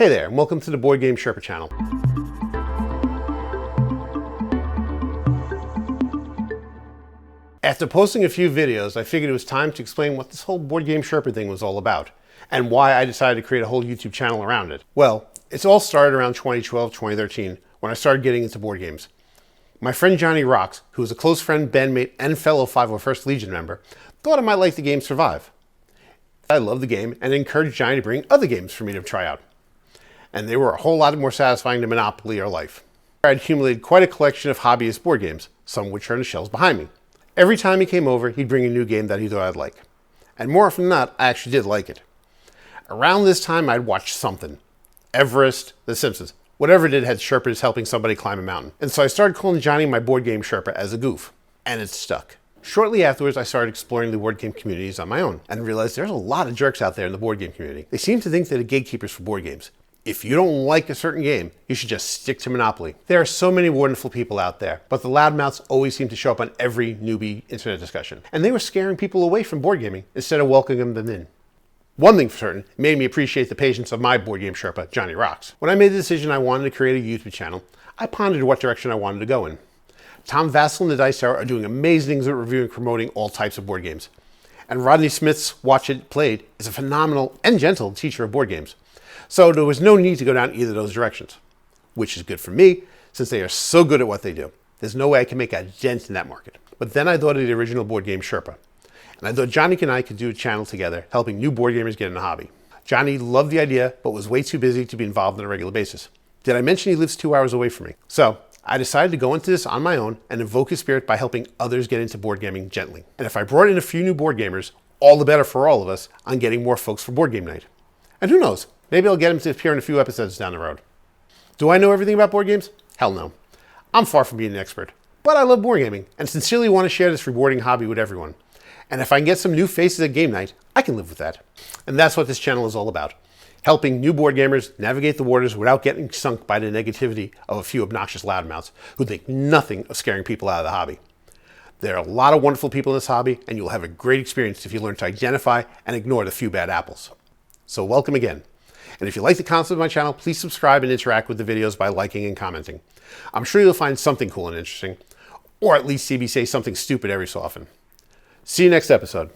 Hey there, and welcome to the Boardgame Sherpa channel. After posting a few videos, I figured it was time to explain what this whole Boardgame Sherpa thing was all about, and why I decided to create a whole YouTube channel around it. Well, it's all started around 2012, 2013, when I started getting into board games. My friend Johnny Rocks, who was a close friend, bandmate, and fellow 501st Legion member, thought I might like the game Survive. I loved the game and encouraged Johnny to bring other games for me to try out. And they were a whole lot more satisfying than Monopoly or Life. I had accumulated quite a collection of hobbyist board games, some of which are on the shelves behind me. Every time he came over, he'd bring a new game that he thought I'd like. And more often than not, I actually did like it. Around this time, I'd watched something. Everest, The Simpsons, whatever it did had Sherpas helping somebody climb a mountain. And so I started calling Johnny my Boardgame Sherpa as a goof. And it stuck. Shortly afterwards, I started exploring the board game communities on my own and realized there's a lot of jerks out there in the board game community. They seem to think they're the gatekeepers for board games. If you don't like a certain game, you should just stick to Monopoly. There are so many wonderful people out there, but the loudmouths always seem to show up on every newbie internet discussion. And they were scaring people away from board gaming instead of welcoming them in. One thing for certain, it made me appreciate the patience of my Boardgame Sherpa, Johnny Rocks. When I made the decision I wanted to create a YouTube channel, I pondered what direction I wanted to go in. Tom Vassell and the Dice Tower are doing amazing things at reviewing and promoting all types of board games. And Rodney Smith's Watch It Played is a phenomenal and gentle teacher of board games. So there was no need to go down either of those directions, which is good for me since they are so good at what they do. There's no way I can make a dent in that market. But then I thought of the original Boardgame Sherpa. And I thought Johnny and I could do a channel together helping new board gamers get in the hobby. Johnny loved the idea, but was way too busy to be involved on a regular basis. Did I mention he lives 2 hours away from me? So I decided to go into this on my own and invoke his spirit by helping others get into board gaming gently. And if I brought in a few new board gamers, all the better for all of us on getting more folks for board game night. And who knows, maybe I'll get him to appear in a few episodes down the road. Do I know everything about board games? Hell no. I'm far from being an expert, but I love board gaming and sincerely want to share this rewarding hobby with everyone. And if I can get some new faces at game night, I can live with that. And that's what this channel is all about. Helping new board gamers navigate the waters without getting sunk by the negativity of a few obnoxious loudmouths who think nothing of scaring people out of the hobby. There are a lot of wonderful people in this hobby, and you'll have a great experience if you learn to identify and ignore the few bad apples. So welcome again. And if you like the concept of my channel, please subscribe and interact with the videos by liking and commenting. I'm sure you'll find something cool and interesting, or at least see me say something stupid every so often. See you next episode.